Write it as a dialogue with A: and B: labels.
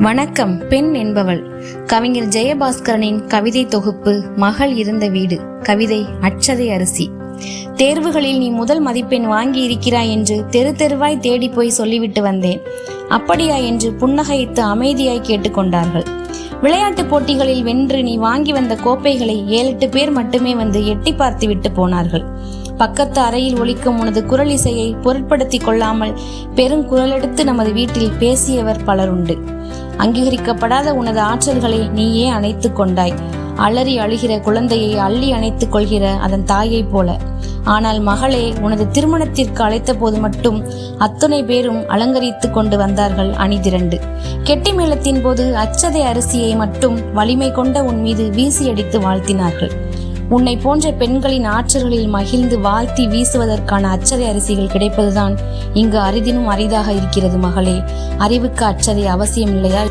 A: வணக்கம். பெண் என்பவள். கவிஞர் ஜெயபாஸ்கரனின் கவிதை தொகுப்பு மகள் இருந்த வீடு. கவிதை அட்சதை அரிசி. தேர்வுகளில் நீ முதல் மதிப்பெண் வாங்கி இருக்கிறாய் என்று தெரு தெருவாய் தேடி போய் சொல்லிவிட்டு வந்தேன். அப்படியா என்று புன்னகைத்து அமைதியாய் கேட்டுக்கொண்டார்கள். விளையாட்டு போட்டிகளில் வென்று நீ வாங்கி வந்த கோப்பைகளை 7-8 பேர் மட்டுமே வந்து எட்டி பார்த்து விட்டு போனார்கள். பக்கத்து அறையில் ஒலிக்கும் உனது குரல் இசையை பொருட்படுத்தி கொள்ளாமல் பெருங்குரலெடுத்து நமது வீட்டில் பேசியவர் பலருண்டு. அங்கீகரிக்கப்படாத உனது ஆற்றல்களை நீயே அணைத்து கொண்டாய். அலறி அழுகிற குழந்தையை அள்ளி அணைத்துக் கொள்கிற அதன் தாயை போல. ஆனால் மகளே, உனது திருமணத்திற்கு அழைத்த போது மட்டும் அத்துணை பேரும் அலங்கரித்து கொண்டு வந்தார்கள் அணிதிரண்டு. கெட்டி மேளத்தின் போது அச்சதை அரிசியை மட்டும் வலிமை கொண்ட உன் மீது வீசி அடித்து வாழ்த்தினார்கள். உன்னை போன்ற பெண்களின் ஆற்றல்களில் மகிழ்ந்து வாழ்த்தி வீசுவதற்கான அச்சதை அரிசிகள் கிடைப்பதுதான் இங்கு அரிதினும் அரிதாக இருக்கிறது மகளே. அறிவுக்கு அச்சதை அவசியம் இல்லையா?